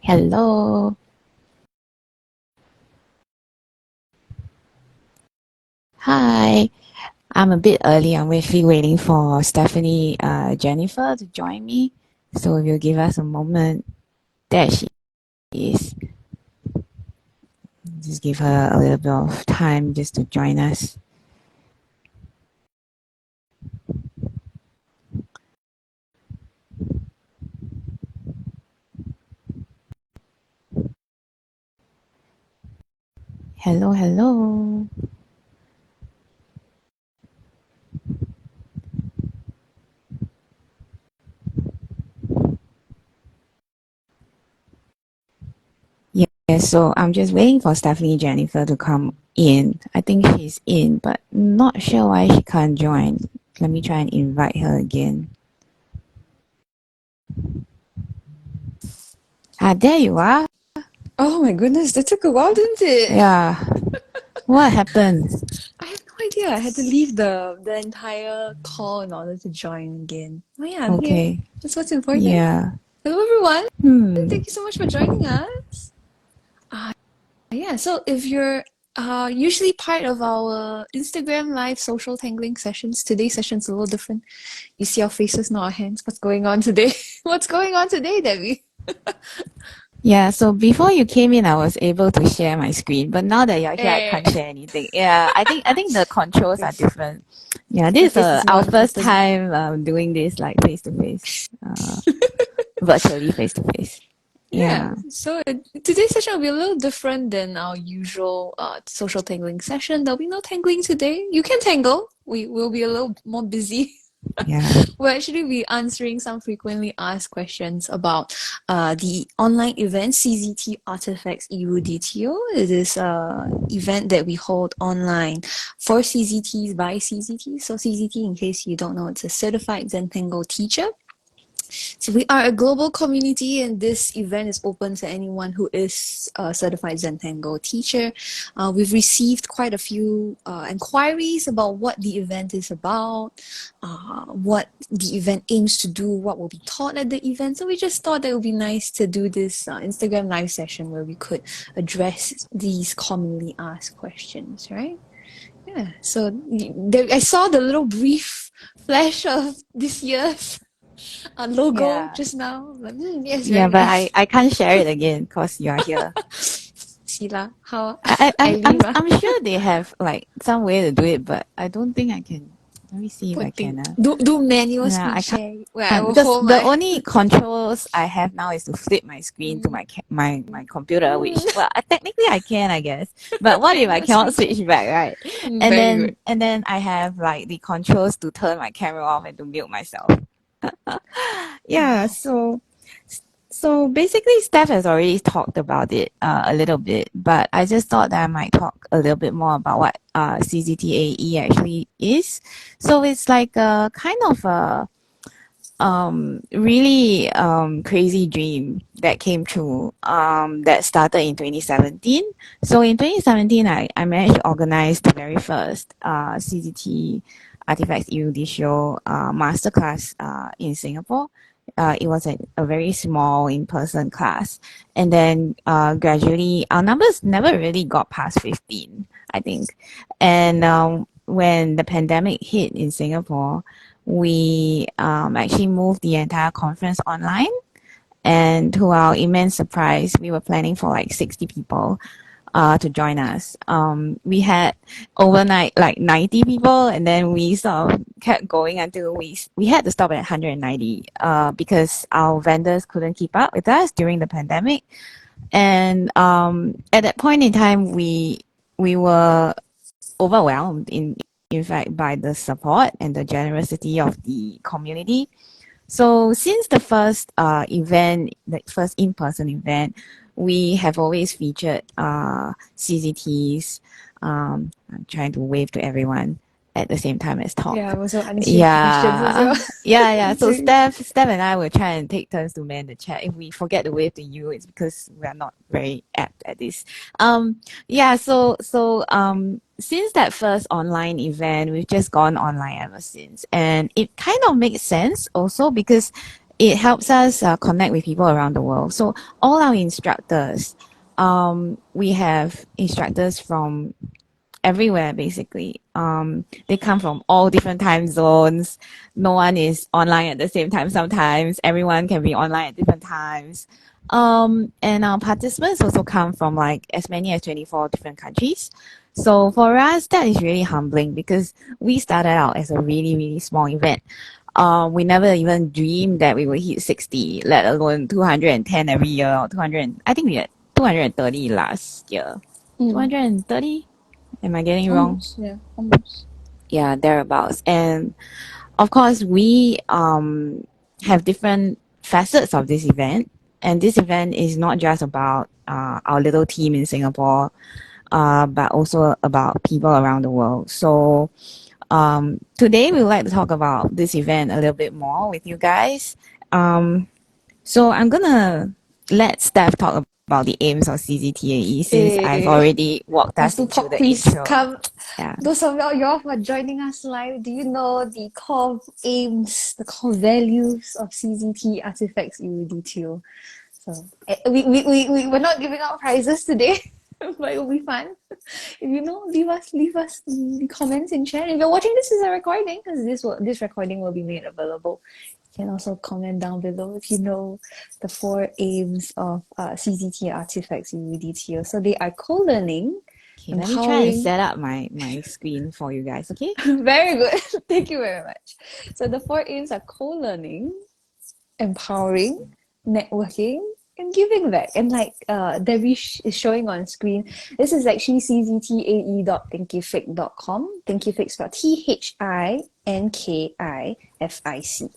Hello. Hi. I'm a bit early. I'm actually waiting for Stephanie Jennifer to join me. So if you'll give us a moment. There she is. Just give her a little bit of time just to join us. Hello, hello. Yeah, so I'm just waiting for Stephanie Jennifer to come in. I think she's in, but not sure why she can't join. Let me try and invite her again. Ah, there you are. Oh my goodness, that took a while, didn't it? Yeah. What happened? I have no idea. I had to leave the entire call in order to join again. Oh yeah, I'm here. Okay. That's what's important. Yeah. Hello everyone. Hmm. Thank you so much for joining us. Uh, yeah, so if you're usually part of our Instagram live social tangling sessions, today's session's a little different. You see our faces, not our hands. What's going on today? What's going on today, Debbie? Yeah, so before you came in, I was able to share my screen, but now that you're here, I Eh, can't share anything. Yeah, I think the controls are face, different. Yeah, my this is face is more our first important. time doing this like face to face, virtually face to face. Yeah, Yeah. so today's session will be a little different than our usual social tangling session. There'll be no tangling today. You can tangle. We will be a little more busy. Yeah. We'll actually be answering some frequently asked questions about the online event CZT Artifacts EUDTO. It is an event that we hold online for CZTs by CZT. So CZT, in case you don't know, it's a Certified Zentangle Teacher. So we are a global community, and this event is open to anyone who is a certified Zentangle teacher. We've received quite a few inquiries about what the event is about, what the event aims to do, what will be taught at the event. So we just thought that it would be nice to do this Instagram live session where we could address these commonly asked questions, right? Yeah. So I saw the little brief flash of this year's logo Yeah. just now. Like, yes, Yeah, very but nice. I can't share it again because you are here. Sheila, how I'm Eileen, I'm sure they have like some way to do it, but I don't think I can. Let me see if I putting can. do manual Yeah, screen I can't. share where I will Because hold the my. only controls I have now is to flip my screen to Mm, my computer, which mm, well, technically I can, I guess. But what if I manual cannot screen share. switch back, right? And Very good. then I have like the controls to turn my camera off and to mute myself. Yeah, Wow. so basically Steph has already talked about it a little bit, but I just thought that I might talk a little bit more about what CZTAE actually is. So it's like a kind of a really crazy dream that came true that started in 2017. So in 2017, I managed to organize the very first CCT Artifacts EUD show masterclass in Singapore. It was a very small in-person class, and then gradually our numbers never really got past 15, I think. And when the pandemic hit in Singapore, we actually moved the entire conference online. And to our immense surprise, we were planning for like 60 people to join us. We had overnight like 90 people, and then we sort of kept going until we had to stop at 190 because our vendors couldn't keep up with us during the pandemic. And at that point in time, we were overwhelmed in fact by the support and the generosity of the community. So since the first event, the first in-person event, we have always featured CCTs. I'm trying to wave to everyone at the same time as Yeah, talk. I'm also answering questions as Yeah, well. yeah. So Answering. Steph and I will try and take turns to man the chat. If we forget to wave to you, it's because we are not very apt at this. Yeah. Since that first online event, we've just gone online ever since, and it kind of makes sense also because it helps us connect with people around the world. So all our instructors, we have instructors from everywhere basically. They come from all different time zones. No one is online at the same time sometimes. Everyone can be online at different times. And our participants also come from like as many as 24 different countries. So for us, that is really humbling because we started out as a really, really small event. We never even dreamed that we would hit 60, let alone 210 every year or 200. I think we had 230 last year. 230? Am I getting wrong? Almost, yeah, almost. Yeah, thereabouts. And of course, we have different facets of this event. And this event is not just about our little team in Singapore, but also about people around the world. So today we would like to talk about this event a little bit more with you guys. So I'm gonna let Steph talk about the aims of CZTAE since I've already walked us Master into Talk, the please intro. come. Yeah. Those of y'all who are joining us live, do you know the core aims, the core values of CZT Artifacts EUDTO? So we're not giving out prizes today, but it'll be fun. If you know, leave us the comments in chat. If you're watching this as a recording, because this recording will be made available, you can also comment down below if you know the 4 aims of CZT Artifacts EUDTO. So they are co-learning, Okay, let me try and empowering. set up my screen for you guys, okay? Very good. Thank you very much. So the 4 aims are co-learning, empowering, networking, and giving back. And like Debbie is showing on screen, this is actually cztae.thinkific.com. Thinkific spelled THINKIFIC.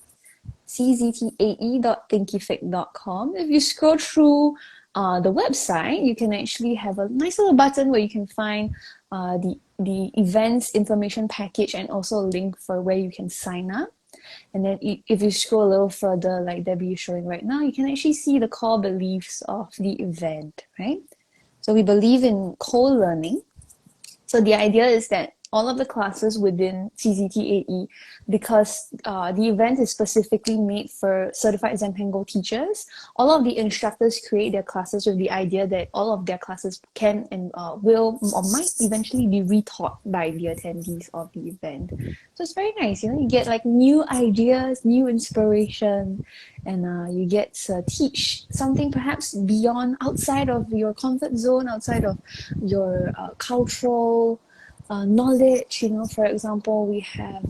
cztae.thinkific.com. If you scroll through the website, you can actually have a nice little button where you can find the events information package and also a link for where you can sign up. And then if you scroll a little further, like Debbie is showing right now, you can actually see the core beliefs of the event, right? So we believe in co-learning. So the idea is that all of the classes within CZTAE, because the event is specifically made for certified Zentango teachers, all of the instructors create their classes with the idea that all of their classes can and will or might eventually be retaught by the attendees of the event. So it's very nice, you get like new ideas, new inspiration, and you get to teach something perhaps beyond, outside of your comfort zone, outside of your cultural knowledge. For example, we have,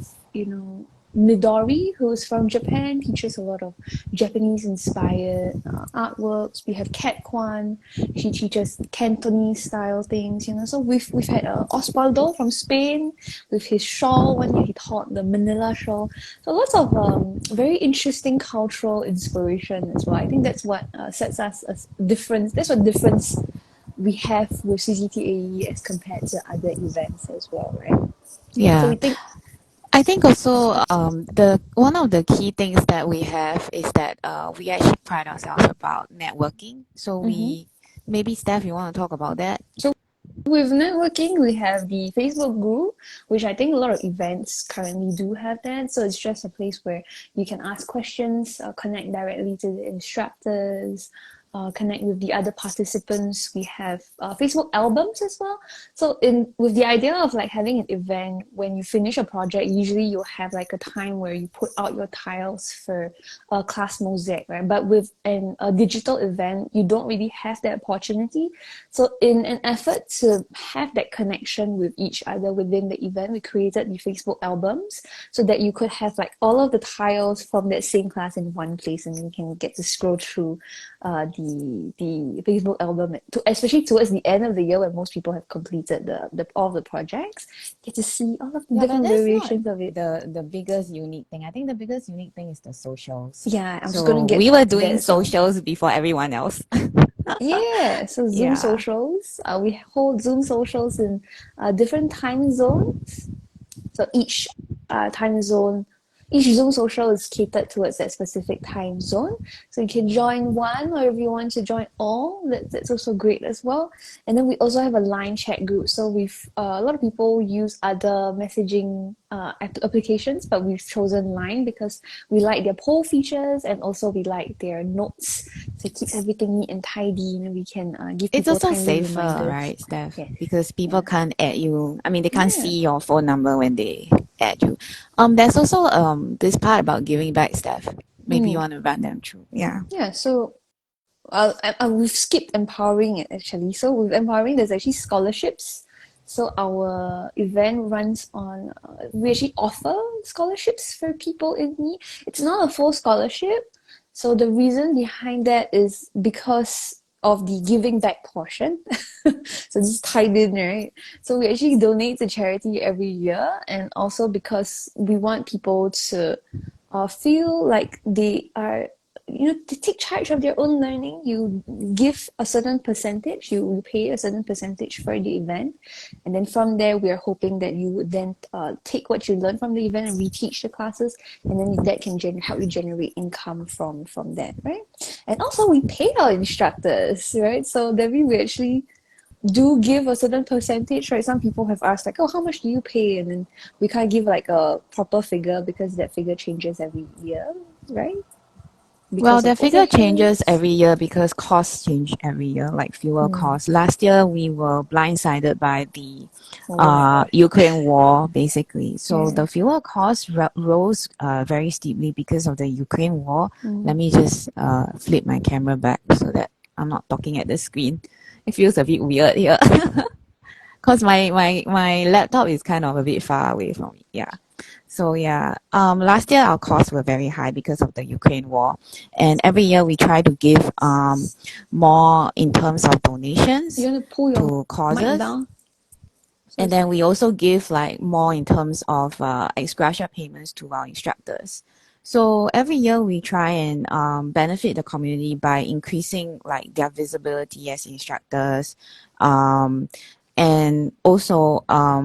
Midori, who's from Japan, teaches a lot of Japanese inspired artworks. We have Kat Kwan, she teaches Cantonese style things. So we've had Osvaldo from Spain with his shawl. One year he taught the Manila shawl. So lots of very interesting cultural inspiration as well. I think that's what sets us as different. That's what difference we have with CZTAE as compared to other events as well, right? Yeah. So we think I think also the one of the key things that we have is that we actually pride ourselves about networking. So we maybe Steph, you want to talk about that? So with networking, we have the Facebook group, which I think a lot of events currently do have that. So it's just a place where you can ask questions, connect directly to the instructors, connect with the other participants. We have Facebook albums as well. So with the idea of like having an event, when you finish a project, usually you'll have like a time where you put out your tiles for a class mosaic, right? But with a digital event, you don't really have that opportunity. So in an effort to have that connection with each other within the event, we created the Facebook albums so that you could have like all of the tiles from that same class in one place, and you can get to scroll through the Facebook album, especially towards the end of the year when most people have completed all the projects. Get to see all of the different variations of it. The biggest unique thing. I think the biggest unique thing is the socials. Yeah, I'm just So gonna get we were doing there as well. socials before everyone else. Yeah, so Zoom Yeah. socials. We hold Zoom socials in different time zones. So each time zone each Zoom social is catered towards that specific time zone. So you can join one, or if you want to join all, that's also great as well. And then we also have a line chat group. So we've a lot of people use other messaging applications, but we've chosen Line because we like their poll features and also we like their notes. So it keeps everything neat and tidy, and we can give It's people also timely safer, reminders. right, Steph? Yes. Because people Yeah. can't add you. I mean, they can't Yeah. see your phone number when they add you. There's also this part about giving back, Steph. Maybe you Mm. want to run them through. Yeah. Yeah. So we've skipped empowering it actually. So with empowering, there's actually scholarships. So our event runs on. We actually offer scholarships for people in need. It's not a full scholarship. So the reason behind that is because of the giving back portion. So this is tied in, right? So we actually donate to charity every year, and also because we want people to feel like they are, to take charge of their own learning. You give a certain percentage, you pay a certain percentage for the event, and then from there we are hoping that you would then take what you learn from the event and reteach the classes, and then that can help you generate income from that, right? And also we pay our instructors, right? So that we actually do give a certain percentage, right? Some people have asked like, oh, how much do you pay? And then we can't give like a proper figure because that figure changes every year, right? Well, Because the of figure changes overheads. every year because costs change every year, like fuel Mm. costs. Last year, we were blindsided by the Oh my gosh. Ukraine war, basically. So Yeah. the fuel costs rose very steeply because of the Ukraine war. Let Mm. me just flip my camera back so that I'm not talking at the screen. It feels a bit weird here because my laptop is kind of a bit far away from me. Yeah. So yeah, last year our costs were very high because of the Ukraine war, and every year we try to give more in terms of donations You want to pull your to mic causes, down? So and it's then we also give like more in terms of ex gratia payments to our instructors. So every year we try and benefit the community by increasing like their visibility as instructors, um, and also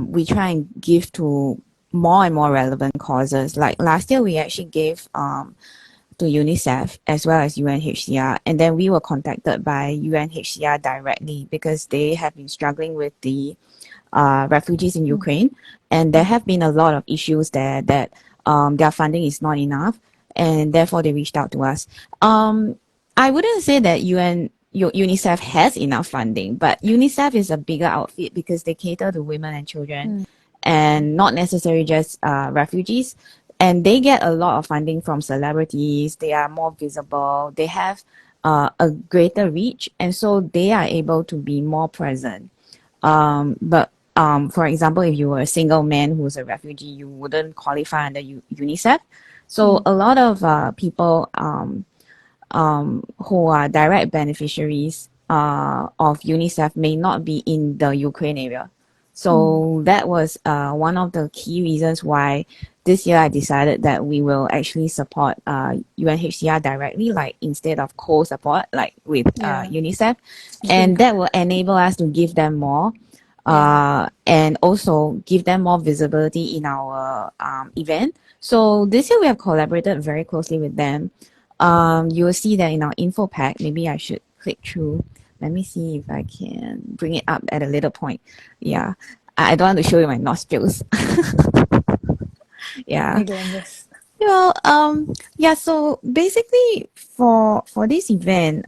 we try and give to more and more relevant causes. Like last year, we actually gave to UNICEF as well as UNHCR, and then we were contacted by UNHCR directly because they have been struggling with the refugees in mm. Ukraine, and there have been a lot of issues there that their funding is not enough, and therefore they reached out to us. I wouldn't say that UNICEF has enough funding, but UNICEF is a bigger outfit because they cater to women and children, Mm. and not necessarily just refugees. And they get a lot of funding from celebrities. They are more visible. They have a greater reach, and so they are able to be more present. But for example, if you were a single man who's a refugee, you wouldn't qualify under UNICEF. So Mm. a lot of people who are direct beneficiaries of UNICEF may not be in the Ukraine area. Mm. So that was one of the key reasons why this year I decided that we will actually support UNHCR directly, like instead of co-support, like with Yeah. UNICEF. True. And that will enable us to give them more Yeah. and also give them more visibility in our event. So this year we have collaborated very closely with them. You will see that in our info pack. Maybe I should click through. Let me see if I can bring it up at a later point. Yeah, I don't want to show you my nostrils. Yeah. My glamorous. Well, yeah. So basically, for this event,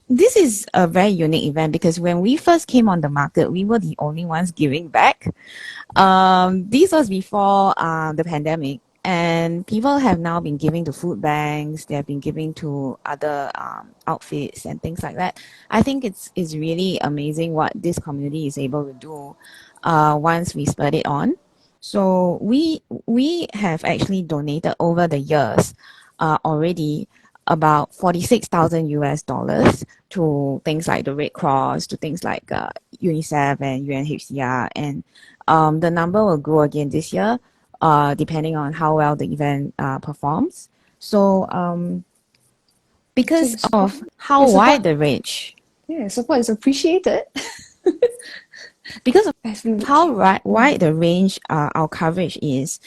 this is a very unique event because when we first came on the market, we were the only ones giving back. This was before the pandemic, and people have now been giving to food banks. They have been giving to other outfits and things like that. I think it's really amazing what this community is able to do once we spur it on. So we have actually donated over the years already about 46,000 US dollars to things like the Red Cross, to things like UNICEF and UNHCR, and the number will grow again this year, depending on how well the event performs. So, So because of how your support, wide the range, yeah, support is appreciated. because of As we, how mm. wide the range our coverage is,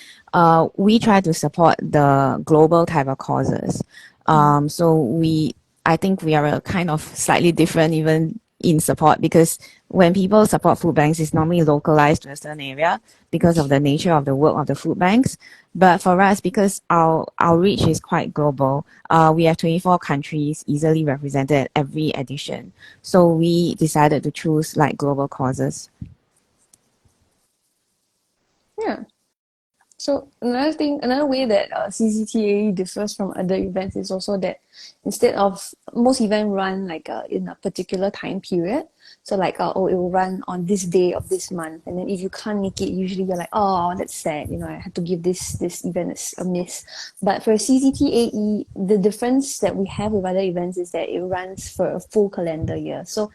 we try to support the global type of causes. I think we are a kind of slightly different even in support, because when people support food banks, it's normally localized to a certain area because of the nature of the work of the food banks. But for us, because our reach is quite global, we have 24 countries easily represented at every edition. So we decided to choose like global causes. Yeah. So another way that CCTAE differs from other events is also that instead of most events run like in a particular time period, so like oh, it will run on this day of this month, and then if you can't make it, usually you're like, oh, that's sad, I have to give this event a miss. But for CCTAE, the difference that we have with other events is that it runs for a full calendar year. So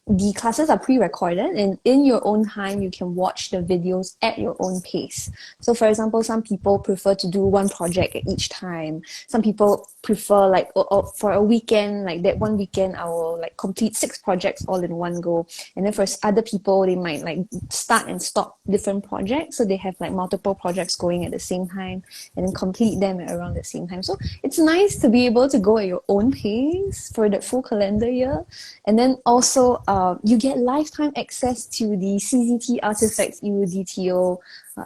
the classes are pre-recorded, and in your own time you can watch the videos at your own pace. So for example, some people prefer to do one project at each time. Some people prefer like for a weekend, like that one weekend I will like complete 6 projects all in one go. And then for other people, they might like start and stop different projects, so they have like multiple projects going at the same time and then complete them at around the same time. So it's nice to be able to go at your own pace for the full calendar year. And then also you get lifetime access to the CZT Artifacts EUDTO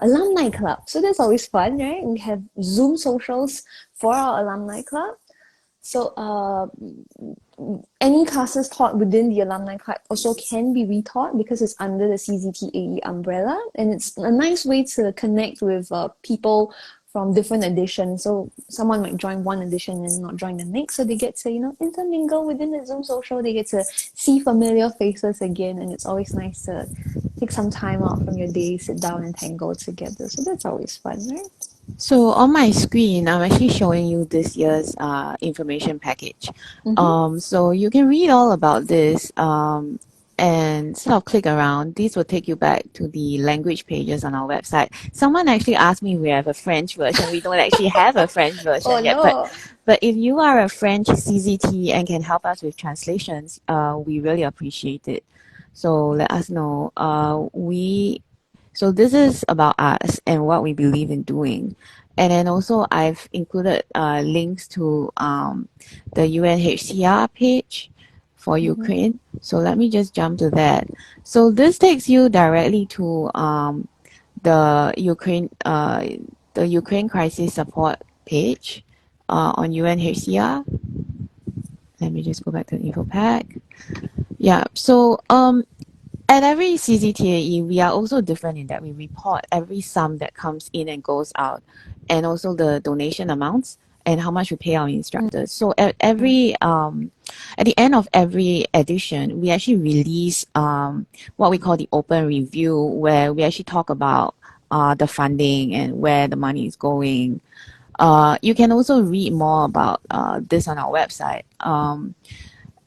alumni club. So that's always fun, right? We have Zoom socials for our alumni club. So any classes taught within the alumni club also can be retaught because it's under the CZTAE umbrella, and it's a nice way to connect with people from different editions. So someone might join one edition and not join the next, so they get to intermingle within the Zoom social. They get to see familiar faces again, and it's always nice to take some time out from your day, sit down and tangle together. So that's always fun, right? So on my screen, I'm actually showing you this year's information package. So you can read all about this and sort of click around. These will take you back to the language pages on our website. Someone actually asked me if we have a French version. We don't actually have a French version yet, but if you are a French CZT and can help us with translations, we really appreciate it. So let us know. So this is about us and what we believe in doing. And then also I've included links to the UNHCR page for Ukraine. So let me just jump to that. So this takes you directly to the Ukraine crisis support page on UNHCR. Let me just go back to the info pack. Yeah, so at every CZTAE, we are also different in that we report every sum that comes in and goes out, and also the donation amounts and how much we pay our instructors. So at the end of every edition, we actually release what we call the open review, where we actually talk about the funding and where the money is going. You can also read more about this on our website.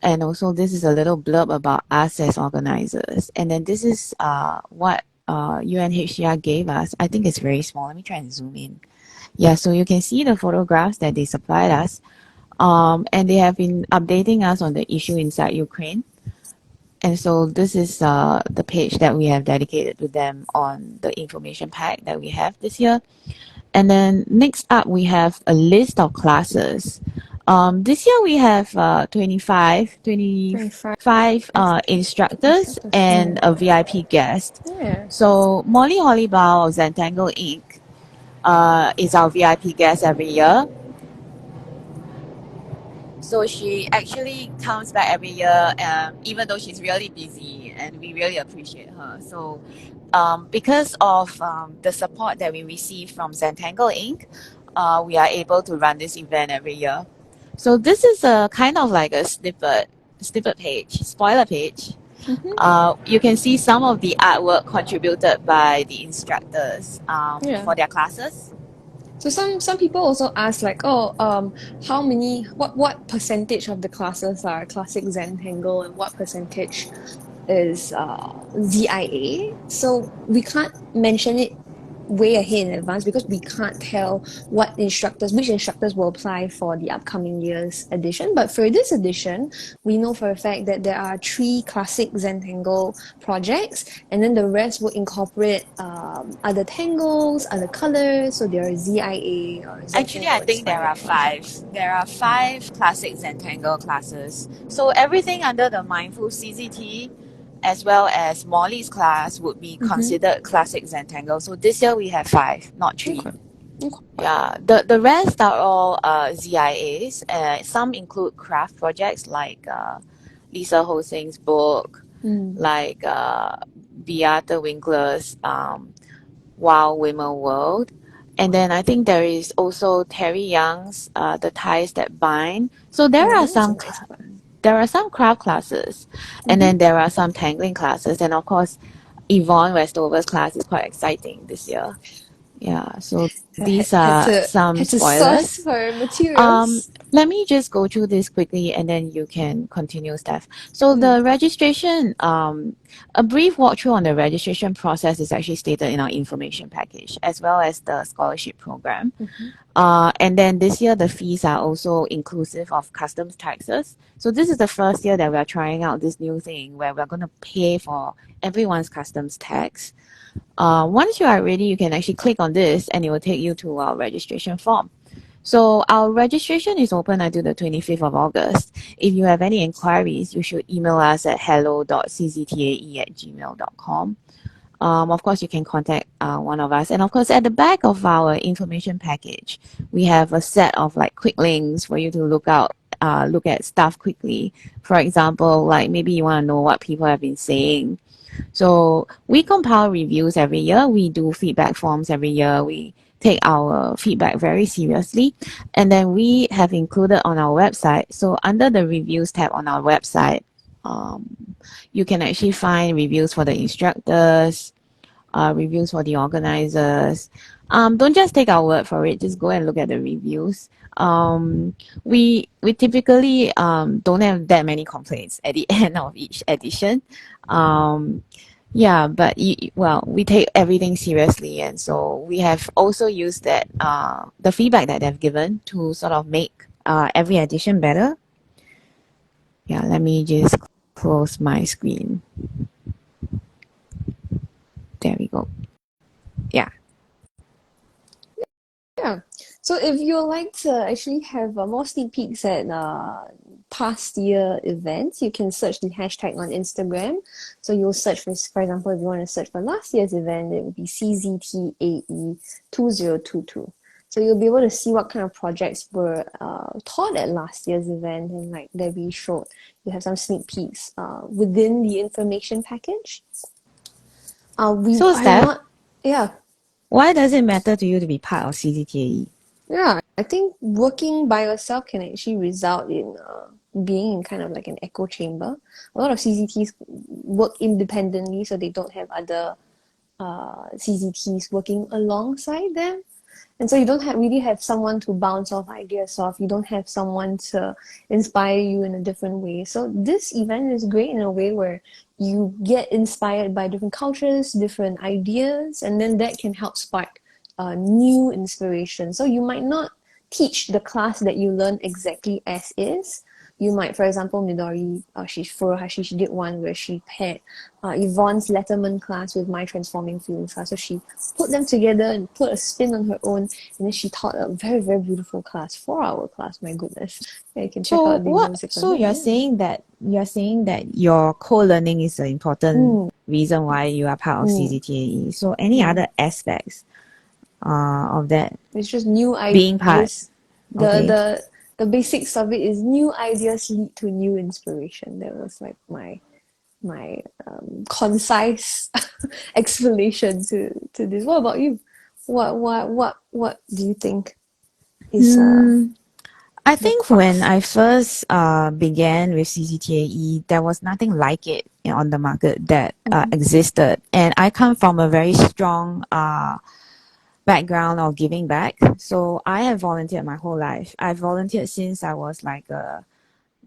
And also this is a little blurb about us as organizers. And then this is what UNHCR gave us. I think it's very small. Let me try and zoom in. Yeah, so you can see the photographs that they supplied us. And they have been updating us on the issue inside Ukraine. And so this is the page that we have dedicated to them on the information pack that we have this year. And then next up, we have a list of classes. This year we have 25 instructors and a VIP guest. Yeah. So Molly Hollybao of Zentangle Inc. Is our VIP guest every year. So she actually comes back every year, even though she's really busy, and we really appreciate her. So because of the support that we receive from Zentangle Inc., we are able to run this event every year. So this is a kind of like a snippet page, spoiler page. You can see some of the artwork contributed by the instructors for their classes. So some people also ask like, how many, what percentage of the classes are classic Zentangle and what percentage is ZIA? So we can't mention it way ahead in advance because we can't tell which instructors will apply for the upcoming year's edition. But for this edition, we know for a fact that there are 3 classic Zentangle projects, and then the rest will incorporate other tangles, other colors. So there are ZIA or Actually, I Zentangle think there inspired are five. projects. There are five classic Zentangle classes. So everything under the Mindful CZT, as well as Molly's class, would be Mm-hmm. considered classic Zentangle. So this year we have five, not three. Okay. Okay. Yeah, the rest are all ZIAs. Some include craft projects like Lisa Hosing's book, Mm. like Beata Winkler's Wild Women World. And then I think there is also Terry Young's The Ties That Bind. So Oh, that's a nice one. there are some craft classes, and Mm-hmm. then there are some tangling classes, and of course, Yvonne Westover's class is quite exciting this year. Yeah, so Had, these had are to some had to source spoilers. for Um, materials. Let me just go through this quickly and then you can continue, Steph. So Mm. the registration, a brief walkthrough on the registration process is actually stated in our information package, as well as the scholarship program. Mm-hmm. And then this year, the fees are also inclusive of customs taxes. So this is the first year that we're trying out this new thing where we're going to pay for everyone's customs tax. Once you are ready, you can actually click on this and it will take you to our registration form. So our registration is open until the 25th of August. If you have any inquiries, you should email us at hello.cztae@gmail.com. Of course, you can contact one of us. And of course, at the back of our information package, we have a set of like quick links for you to look at stuff quickly. For example, like maybe you want to know what people have been saying. So we compile reviews every year. We do feedback forms every year. We take our feedback very seriously. And then we have included on our website. So under the reviews tab on our website, you can actually find reviews for the instructors, reviews for the organizers. Don't just take our word for it. Just go and look at the reviews. We typically don't have that many complaints at the end of each edition. Yeah, but well, we take everything seriously, and so we have also used that the feedback that they've given to sort of make every edition better. Yeah, let me just close my screen. There we go. Yeah. Yeah. So if you would like to actually have more sneak peeks at past year events, you can search the hashtag on Instagram. So you'll search for example, if you want to search for last year's event, it would be CZTAE 2022. So you'll be able to see what kind of projects were taught at last year's event and like that we showed. You have some sneak peeks within the information package. We So, are Steph, not, yeah. why does it matter to you to be part of CCTAE? Yeah, I think working by yourself can actually result in being in kind of like an echo chamber. A lot of CCTs work independently, so they don't have other CCTs working alongside them. And so you don't really have someone to bounce off ideas off. You don't have someone to inspire you in a different way. So this event is great in a way where you get inspired by different cultures, different ideas, and then that can help spark new inspiration. So you might not teach the class that you learn exactly as is. You might, for example, Midori, Furuhashi, she did one where she paired Yvonne's Letterman class with My Transforming Feelings class. So she put them together and put a spin on her own, and then she taught a very, very beautiful class, 4-hour class. My goodness, yeah, you can check out the music on So that. you're Yeah. saying that your co-learning is an important Mm, reason why you are part of mm, CCTAE. So any mm. other aspects of that It's just new being part? ideas. The Okay. the the basics of it is new ideas lead to new inspiration. That was like my concise explanation to this. What about you? What do you think is Hmm. I the think when crux? I first began with CCTAE, there was nothing like it on the market that Mm-hmm. existed, and I come from a very strong background of giving back. So I have volunteered my whole life. I've volunteered since I was like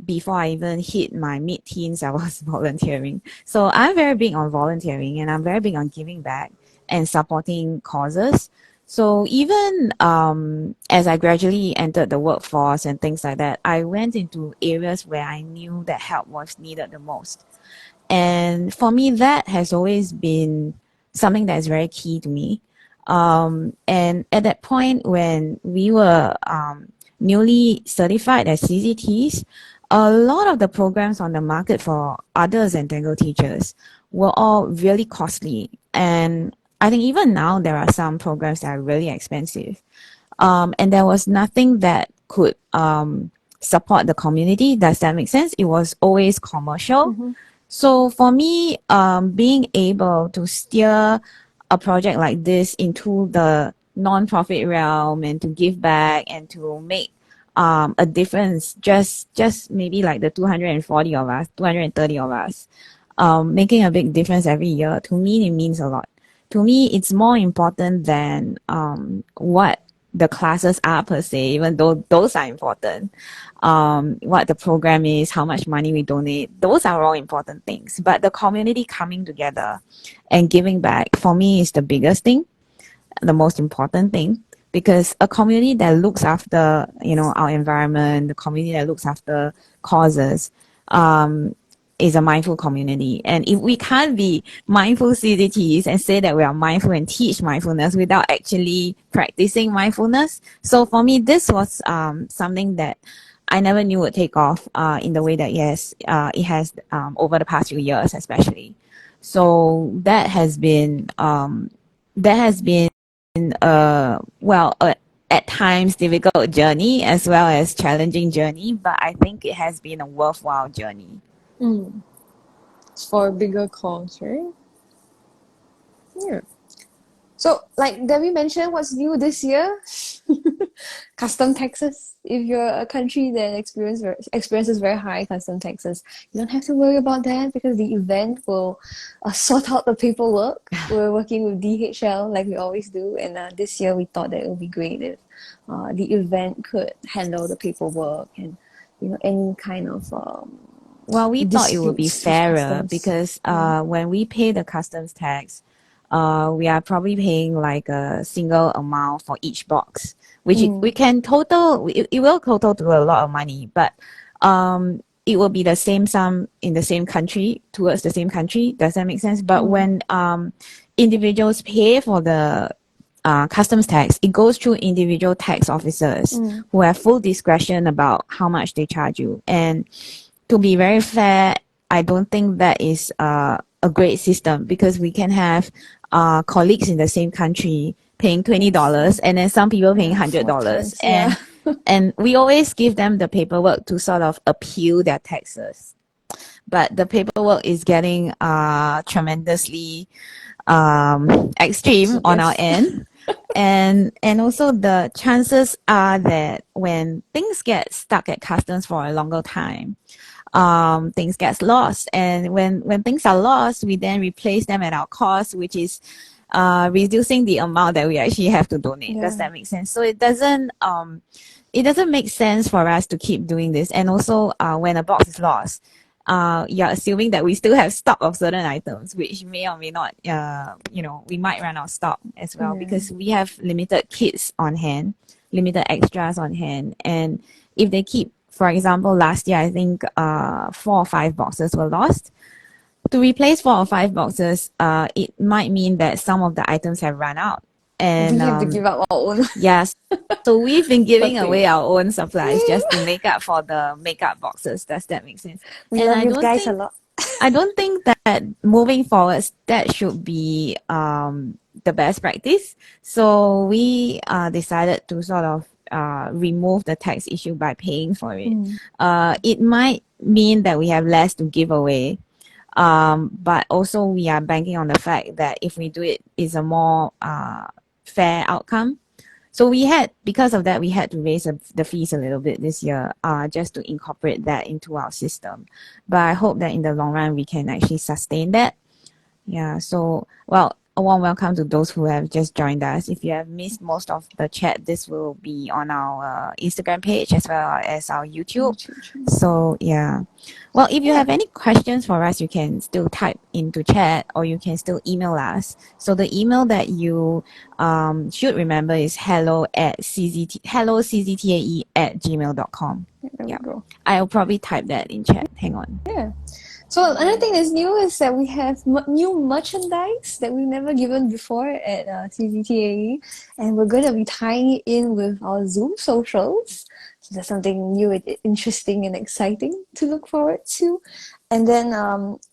before I even hit my mid-teens, I was volunteering. So I'm very big on volunteering and I'm very big on giving back. and supporting causes. So even as I gradually entered the workforce and things like that, I went into areas where I knew that help was needed the most. And for me, that has always been something that is very key to me. And at that point, when we were newly certified as CCTs, a lot of the programs on the market for others and Tango teachers were all really costly. And I think even now there are some programs that are really expensive. And there was nothing that could support the community. Does that make sense? It was always commercial. Mm-hmm. So for me, being able to steer a project like this into the non-profit realm and to give back and to make a difference, just maybe like the 240 of us, 230 of us, making a big difference every year, to me, it means a lot. To me, it's more important than what the classes are per se, even though those are important. What the program is, how much money we donate, those are all important things. But the community coming together and giving back, for me, is the biggest thing, the most important thing. Because a community that looks after, our environment, the community that looks after causes, is a mindful community. And if we can't be mindful CDTs and say that we are mindful and teach mindfulness without actually practicing mindfulness. So for me, this was something that I never knew would take off in the way that it has over the past few years, especially. So that has been at times difficult journey as well as challenging journey, but I think it has been a worthwhile journey. Mm. It's for a bigger cause, right? Yeah. So, like Debbie mentioned, what's new this year? Custom taxes. If you're a country that experiences very high custom taxes, you don't have to worry about that because the event will sort out the paperwork. We're working with DHL like we always do, and this year we thought that it would be great if the event could handle the paperwork and any kind of Well, we thought it would be disputes with fairer customs. because Yeah. when we pay the customs tax, we are probably paying like a single amount for each box, which we can total, it will total to a lot of money, but it will be the same sum in the same country, towards the same country. Does that make sense? But when individuals pay for the customs tax, it goes through individual tax officers who have full discretion about how much they charge you. And to be very fair, I don't think that is a great system because we can have colleagues in the same country paying $20 and then some people paying $100. Yeah. And we always give them the paperwork to sort of appeal their taxes. But the paperwork is getting tremendously extreme on our end. And also the chances are that when things get stuck at customs for a longer time, things get lost. And when things are lost, we then replace them at our cost, which is reducing the amount that we actually have to donate. Does that make sense? So it doesn't make sense for us to keep doing this. And also when a box is lost, you're assuming that we still have stock of certain items, which may or may not, we might run out of stock as well because we have limited kits on hand, limited extras on hand. And if they keep, for example, last year, I think 4 or 5 boxes were lost. To replace 4 or 5 boxes, it might mean that some of the items have run out. And we have to give up our own. Yes. So we've been giving away our own supplies just to make up for the makeup boxes. Does that make sense? We love you guys a lot. I don't think that moving forward, that should be the best practice. So we decided to sort of remove the tax issue by paying for it. It might mean that we have less to give away. But also we are banking on the fact that if we do it, it's a more fair outcome. So because of that, we had to raise the fees a little bit this year, just to incorporate that into our system. But I hope that in the long run, we can actually sustain that. Yeah. So, well, a warm welcome to those who have just joined us. If you have missed most of the chat, this will be on our Instagram page as well as our YouTube. So yeah. Well, if you have any questions for us, you can still type into chat or you can still email us. So the email that you should remember is hello@cztae@gmail.com. There we go. I'll probably type that in chat. Hang on. Yeah. So another thing that's new is that we have new merchandise that we've never given before at CZTAE, and we're going to be tying it in with our Zoom socials. So that's something new and interesting and exciting to look forward to. And then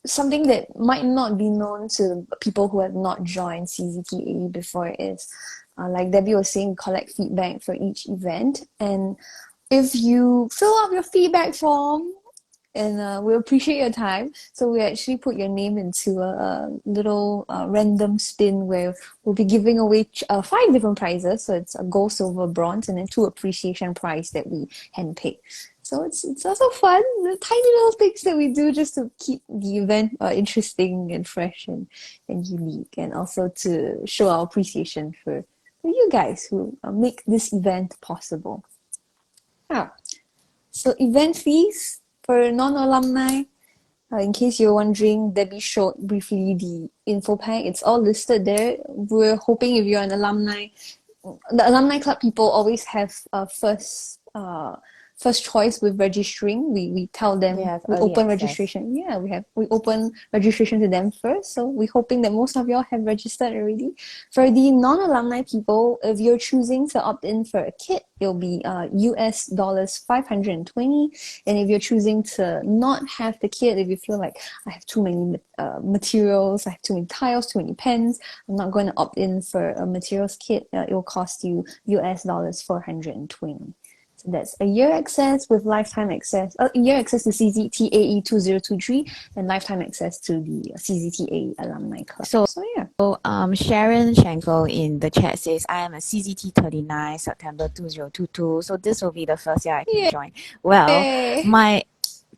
something that might not be known to people who have not joined CZTAE before is, like Debbie was saying, collect feedback for each event. And if you fill out your feedback form, and we appreciate your time. So we actually put your name into a little random spin where we'll be giving away 5 different prizes. So it's a gold, silver, bronze, and then 2 appreciation prize that we handpick. So it's also fun, the tiny little things that we do just to keep the event interesting and fresh and unique, and also to show our appreciation for you guys who make this event possible. So event fees for non-alumni, in case you're wondering, Debbie showed briefly the info pack. It's all listed there. We're hoping if you're an alumni, the alumni club people always have first choice with registering. We tell them we open registration. Yeah, we open registration to them first. So we're hoping that most of y'all have registered already. For the non-alumni people, if you're choosing to opt in for a kit, it'll be US dollars 520. And if you're choosing to not have the kit, if you feel like I have too many materials, I have too many tiles, too many pens, I'm not going to opt in for a materials kit, it will cost you US dollars 420. That's a year access with lifetime access, a year access to CZTAE 2023 and lifetime access to the CZTAE Alumni Club. So yeah. So Sharon Schenkel in the chat says, I am a CZT 39, September 2022. So this will be the first year I can join. Well,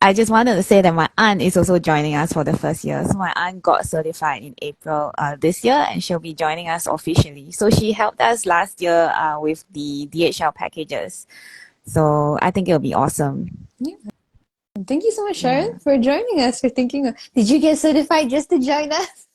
I just wanted to say that my aunt is also joining us for the first year. So my aunt got certified in April this year, and she'll be joining us officially. So she helped us last year with the DHL packages. So I think it'll be awesome. Yeah. Thank you so much, Sharon, for joining us. For thinking, did you get certified just to join us?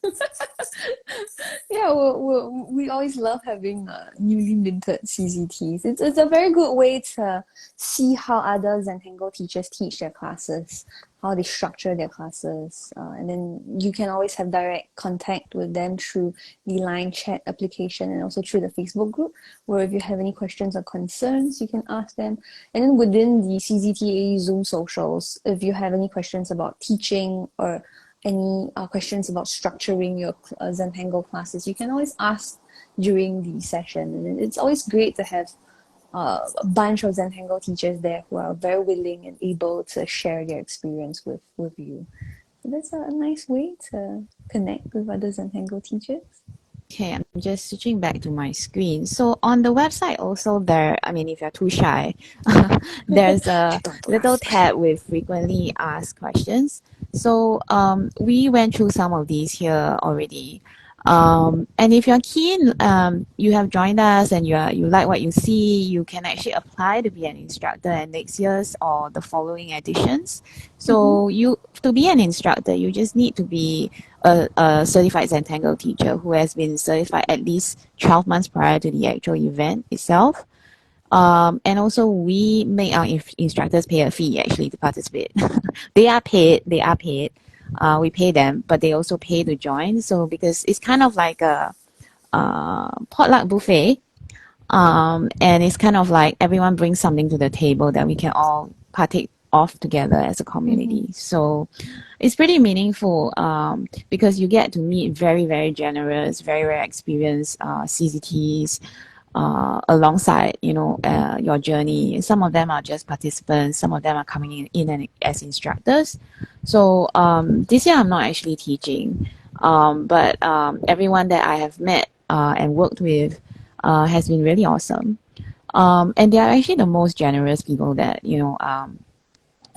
Yeah, we always love having newly minted CZTs. It's a very good way to see how other Zentangle teachers teach their classes, how they structure their classes, and then you can always have direct contact with them through the Line chat application and also through the Facebook group, where if you have any questions or concerns, you can ask them. And then within the CZTAE Zoom socials, if you have any questions about teaching or any questions about structuring your Zentangle classes, you can always ask during the session. And it's always great to have a bunch of Zentangle teachers there who are very willing and able to share their experience with you. So that's a nice way to connect with other Zentangle teachers. Okay, I'm just switching back to my screen. So on the website also there, I mean, if you're too shy, there's a little tab with frequently asked questions. So we went through some of these here already. And if you're keen, you have joined us and you like what you see, you can actually apply to be an instructor at next year's or the following editions. So to be an instructor, you just need to be a certified Zentangle teacher who has been certified at least 12 months prior to the actual event itself. And also we make our instructors pay a fee actually to participate. They are paid. We pay them, but they also pay to join. So because it's kind of like a potluck buffet, and it's kind of like everyone brings something to the table that we can all partake of together as a community. So it's pretty meaningful because you get to meet very, very generous, very, very experienced CZTs alongside your journey. Some of them are just participants, some of them are coming in as instructors. So this year I'm not actually teaching, but everyone that I have met and worked with has been really awesome, and they are actually the most generous people that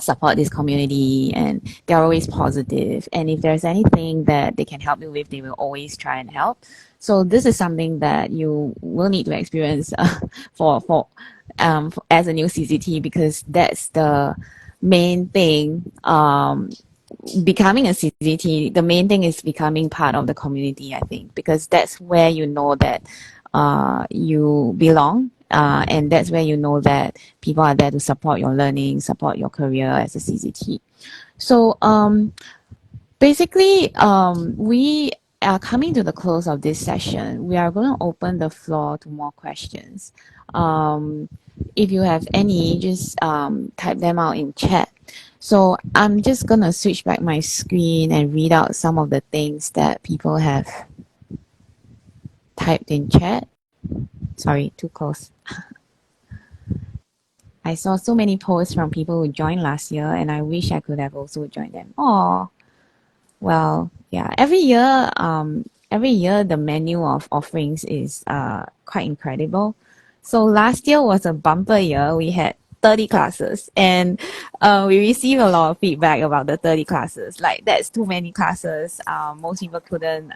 support this community, and they're always positive. And if there's anything that they can help you with, they will always try and help. So this is something that you will need to experience as a new CCT, because that's the main thing. Becoming a CCT, the main thing is becoming part of the community, I think, because that's where you know that you belong, and that's where you know that people are there to support your learning, support your career as a CCT. So basically, we are coming to the close of this session. We are going to open the floor to more questions. If you have any, just type them out in chat. So I'm just going to switch back my screen and read out some of the things that people have typed in chat. Sorry, too close. I saw so many posts from people who joined last year, and I wish I could have also joined them. Oh, well, yeah. Every year the menu of offerings is quite incredible. So last year was a bumper year. We had 30 classes, and we received a lot of feedback about the 30 classes. Like, that's too many classes. Most people couldn't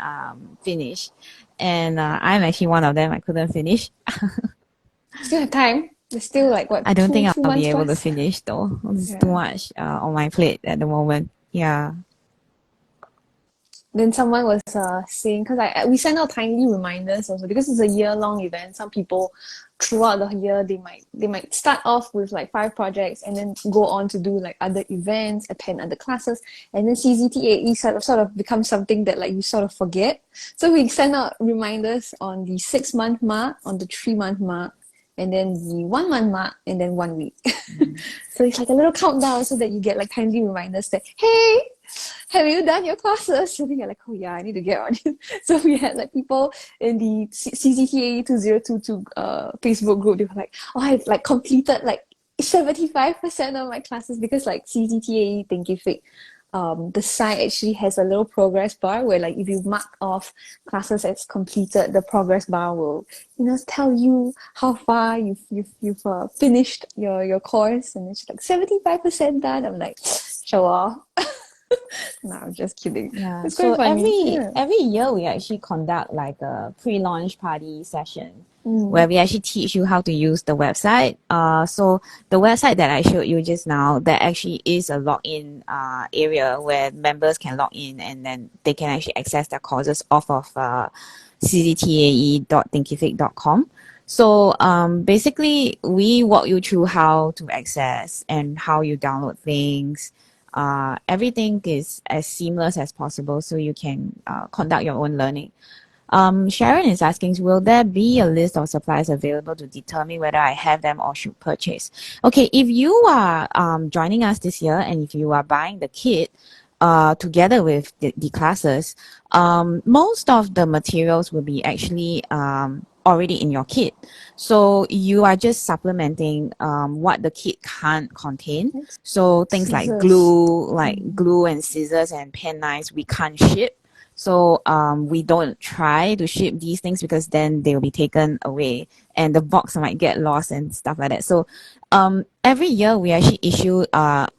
finish, and I'm actually one of them. I couldn't finish. Still have time. There's still like what? I don't think two I'll be months able to plus? finish though. It's Yeah. too much on my plate at the moment. Yeah. Then someone was saying, because we send out timely reminders also, because it's a year-long event. Some people throughout the year they might start off with like 5 projects and then go on to do like other events, attend other classes, and then CZTAE sort of becomes something that like you sort of forget. So we send out reminders on the 6-month mark, on the 3-month mark, and then the 1-month mark, and then 1 week. So it's like a little countdown so that you get like timely reminders that, hey, have you done your classes? And then you're like, oh yeah, I need to get on it. So we had like people in the CCTA 2022 Facebook group. They were like, oh, I've like completed like 75% of my classes, because like CCTA Thinkific, the site actually has a little progress bar where like if you mark off classes as completed, the progress bar will, you know, tell you how far you've finished your course, and it's like 75% done. I'm like, show off. No, I'm just kidding. Yeah. It's quite So funny. Yeah. every year we actually conduct like a pre-launch party session Mm. where we actually teach you how to use the website. So the website that I showed you just now, that actually is a login area where members can log in, and then they can actually access their courses off of cztae.thinkific.com. So basically, we walk you through how to access and how you download things. Everything is as seamless as possible, so you can conduct your own learning. Sharon is asking, will there be a list of supplies available to determine whether I have them or should purchase? Okay, if you are joining us this year, and if you are buying the kit together with the classes, most of the materials will be actually already in your kit. So you are just supplementing what the kit can't contain. So things like glue and scissors and pen knives, we can't ship. So we don't try to ship these things, because then they will be taken away and the box might get lost and stuff like that. So every year we actually issue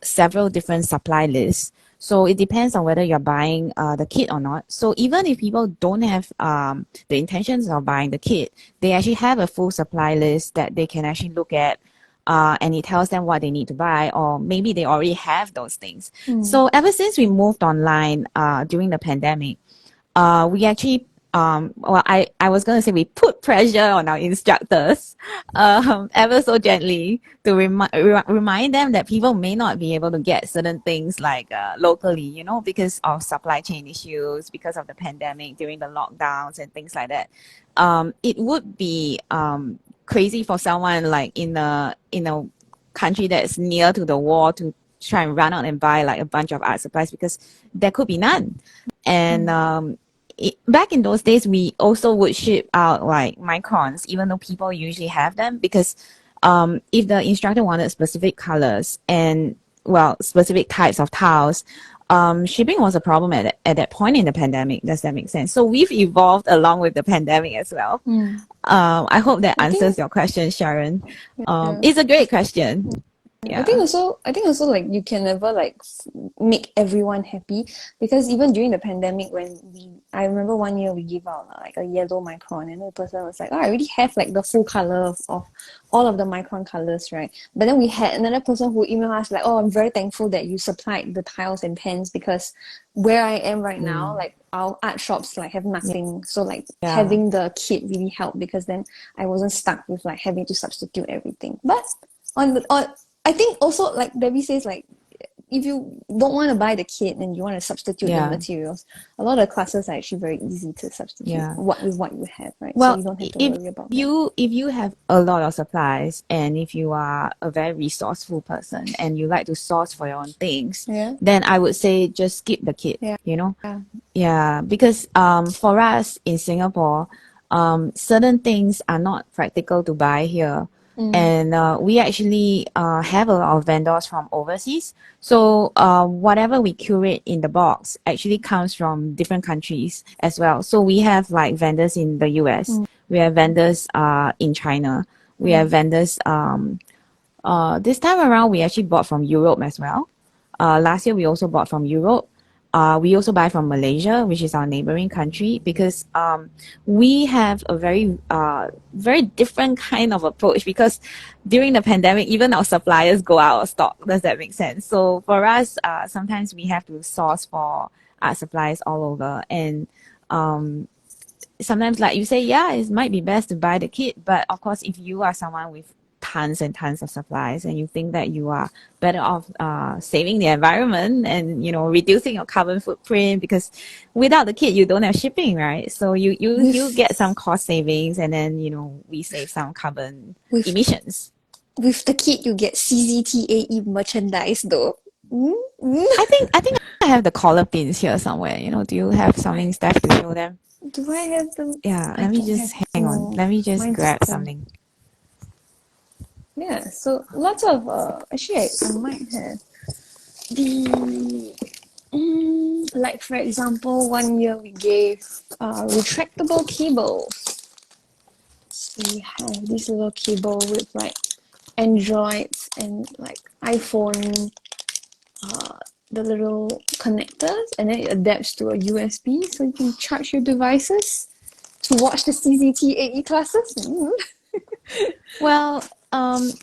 several different supply lists. So it depends on whether you're buying the kit or not. So even if people don't have the intentions of buying the kit, they actually have a full supply list that they can actually look at, and it tells them what they need to buy, or maybe they already have those things. So ever since we moved online during the pandemic, we actually I was going to say we put pressure on our instructors ever so gently to remind them that people may not be able to get certain things like locally, you know, because of supply chain issues, because of the pandemic during the lockdowns and things like that. It would be crazy for someone like in a country that's near to the war to try and run out and buy like a bunch of art supplies, because there could be none. And back in those days, we also would ship out like microns, even though people usually have them, because if the instructor wanted specific colors and, well, specific types of tiles, shipping was a problem at that point in the pandemic. Does that make sense? So we've evolved along with the pandemic as well. I hope that answers your question, Sharon. It's a great question. Yeah. I think also like you can never like make everyone happy because even during the pandemic I remember one year we gave out like a yellow micron and the person was like, oh, I already have like the full color of all of the micron colors, right? But then we had another person who emailed us like, oh, I'm very thankful that you supplied the tiles and pens because where I am right now, Mm. like our art shops like have nothing. So like Yeah. having the kit really helped because then I wasn't stuck with like having to substitute everything. But on I think also like Debbie says like if you don't want to buy the kit and you want to substitute the Yeah. materials, a lot of classes are actually very easy to substitute Yeah. what you have, right? So Well, you don't have to if worry about that. you have a lot of supplies and if you are a very resourceful person and you like to source for your own things, Yeah. then I would say just skip the kit, Yeah. you know? Yeah. Yeah, because for us in Singapore, certain things are not practical to buy here. Mm. And we actually have a lot of vendors from overseas. So whatever we curate in the box actually comes from different countries as well. So we have like vendors in the US, Mm. we have vendors in China, we have Mm. vendors this time around we actually bought from Europe as well. Last year we also bought from Europe. We also buy from Malaysia, which is our neighboring country, because we have a very different kind of approach. Because during the pandemic, even our suppliers go out of stock. Does that make sense? So for us, sometimes we have to source for our supplies all over, and sometimes, like you say, yeah, it might be best to buy the kit. But of course, if you are someone with tons and tons of supplies and you think that you are better off saving the environment and reducing your carbon footprint, because without the kit you don't have shipping, right? So you get some cost savings, and then we save some carbon With emissions. with the kit you get CZTAE merchandise though. Mm? Mm. I think I have the collar pins here somewhere. Do you have something, Steph, to show them? Do I have them? Yeah, I let me don't have just hang on. no. Let me just Mine's grab home. something. Yeah, so lots of actually I might have the like for example, one year we gave retractable cables. So we have this little cable with like Androids and like iPhone, uh, the little connectors, and then it adapts to a USB, so you can charge your devices to watch the CZTAE classes. Well,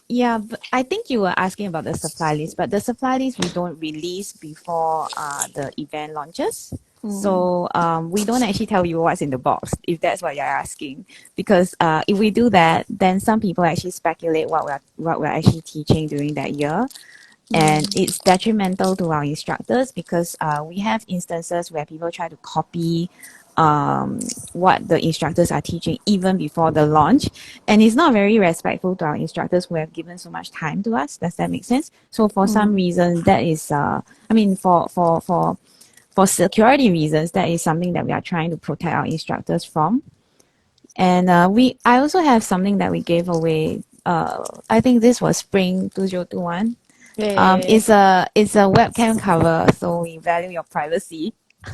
yeah, but I think you were asking about the supply list, but the supply list we don't release before the event launches. So we don't actually tell you what's in the box, if that's what you're asking. Because if we do that, then some people actually speculate what we're actually teaching during that year. And it's detrimental to our instructors because we have instances where people try to copy what the instructors are teaching even before the launch, and it's not very respectful to our instructors who have given so much time to us. Does that make sense? So for some reason, that is I mean, for security reasons, that is something that we are trying to protect our instructors from. And I also have something that we gave away. I think this was spring 2021. Yeah. It's a webcam cover, so we value your privacy.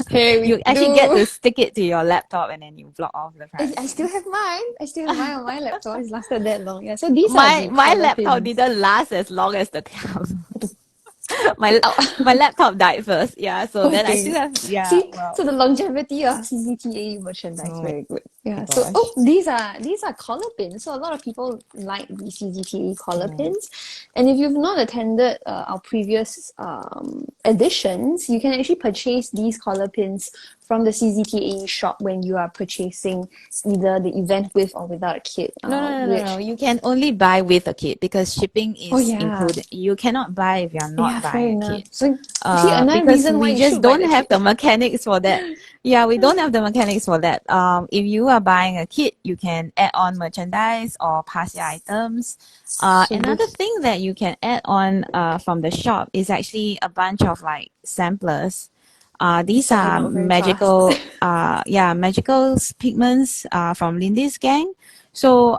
Hey, we You actually get do. to stick it to your laptop and then you block off the I privacy. still have mine. I still have mine on my laptop. It's lasted that long. Yeah. So these are My the my color laptop pins. didn't last as long as the cover. my Oh, my laptop died first. Yeah, so then I still okay. have, yeah, See, well, so the longevity of CCTA merchandise oh very good. my Yeah. So gosh. these are collar pins. So a lot of people like the CCTA collar Mm. pins, and if you've not attended our previous editions, you can actually purchase these collar pins from the CZTA shop when you are purchasing either the event with or without a kit. No, no, no, no, no. Which You can only buy with a kit because shipping oh is yeah, included. You cannot buy if you're not yeah, fair buying a enough. kit. So see another Because reason why we you just should buy don't the have kit. the mechanics for that. Yeah, we don't have the mechanics for that. If you are buying a kit, you can add on merchandise or pass your items. So Another this thing that you can add on from the shop is actually a bunch of like samplers. These selling are out very fast. magical pigments from Lindy's gang. So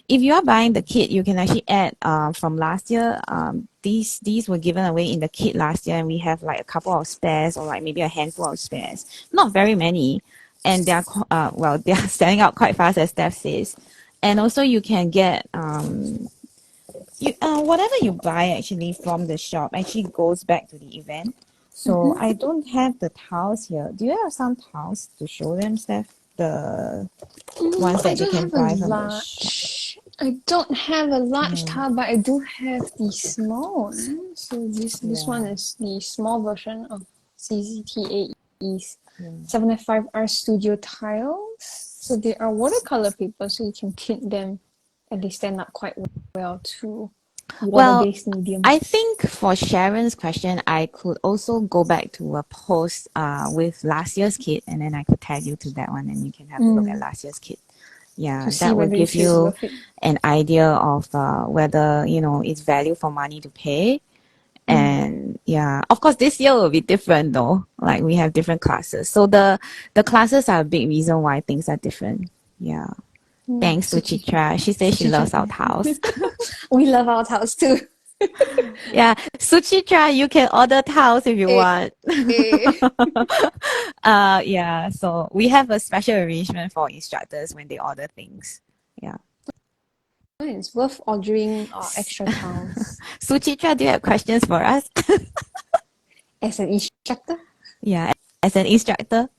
if you are buying the kit, you can actually add from last year. These were given away in the kit last year, and we have like a couple of spares or like maybe a handful of spares. Not very many, and they are they are selling out quite fast, as Steph says. And also you can get whatever you buy actually from the shop actually goes back to the event. So Mm-hmm. I don't have the tiles here. Do you have some tiles to show them, Steph? The ones I that they don't can have a buy from the shop. large. I don't have a large Mm, tub, but I do have the small one. So this one yeah, is the small version of CZTAE's yeah. 7F5R Studio tiles. So they are watercolor paper, so you can tint them, and they stand up quite well to whatever Well, base medium. I think for Sharon's question, I could also go back to a post with last year's kit, and then I could tag you to that one, and you can have a look at Mm, last year's kit. Yeah, to see that will whether give it's you worth it. an idea of whether it's value for money to pay. Mm. And yeah, of course, this year will be different though. Like we have different classes, so the classes are a big reason why things are different. Yeah. Mm. Thanks to Chitra. She says she loves our tiles. We love our tiles too. Yeah, Suchitra, you can order tiles if you Eh, want. eh. Yeah, so we have a special arrangement for instructors when they order things. Yeah. It's worth ordering extra tiles. Suchitra, do you have questions for us? As an instructor? Yeah, as an instructor.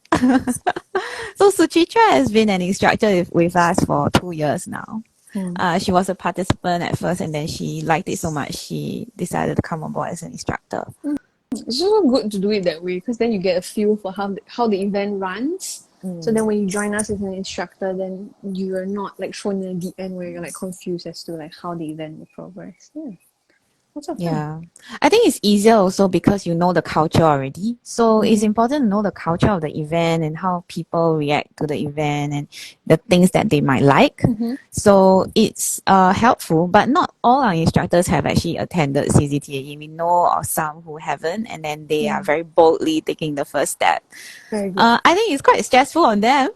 So Suchitra has been an instructor with us for 2 years now. Hmm. She was a participant at first, and then she liked it so much she decided to come on board as an instructor. It's also good to do it that way because then you get a feel for how the event runs. So then Mm. when you join us as an instructor, then you are not like thrown in the deep end where you're like confused as to like how the event will progress. Yeah, lots of fun. Yeah. I think it's easier also because you know the culture already. So it's Mm-hmm. important to know the culture of the event and how people react to the event and the things that they might like. Mm-hmm. So it's helpful, but not all our instructors have actually attended CZTAE. We know of some who haven't, and then they are Mm. very boldly taking the first step. Very good. I think it's quite stressful on them.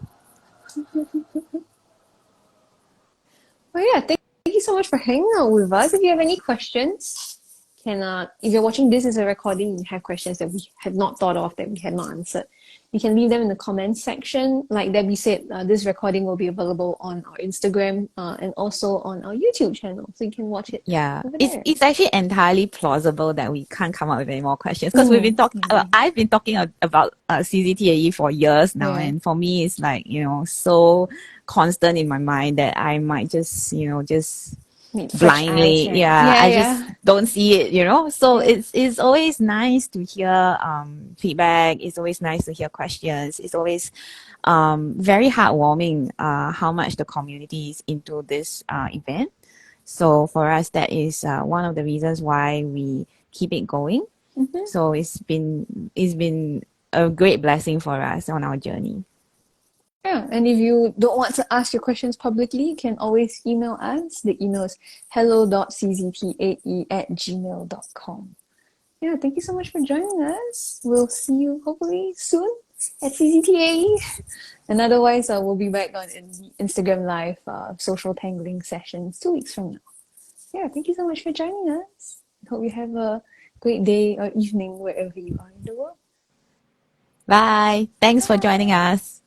Well, yeah, thank you so much for hanging out with us. If you have any questions, if you're watching this as a recording and you have questions that we have not thought of, that we had not answered, you can leave them in the comments section. Like Debbie said, this recording will be available on our Instagram and also on our YouTube channel, so you can watch it Yeah, over it's there. it's actually entirely plausible that we can't come up with any more questions because we've been talking. I've been talking about CZTAE for years now, Yeah, and for me, it's like so constant in my mind that I might just just need fresh eyes, blindly, right? yeah, Yeah, I just yeah, don't see it. So yeah. it's always nice to hear feedback. It's always nice to hear questions. It's always very heartwarming how much the community is into this event. So for us, that is one of the reasons why we keep it going. Mm-hmm. So it's been a great blessing for us on our journey. Yeah, and if you don't want to ask your questions publicly, you can always email us. The email is hello.cztae@gmail.com. Yeah, thank you so much for joining us. We'll see you hopefully soon at CZTAE. And otherwise, we'll be back on Instagram Live social tangling sessions 2 weeks from now. Yeah, thank you so much for joining us. Hope you have a great day or evening wherever you are in the world. Bye. Thanks for joining Bye. us.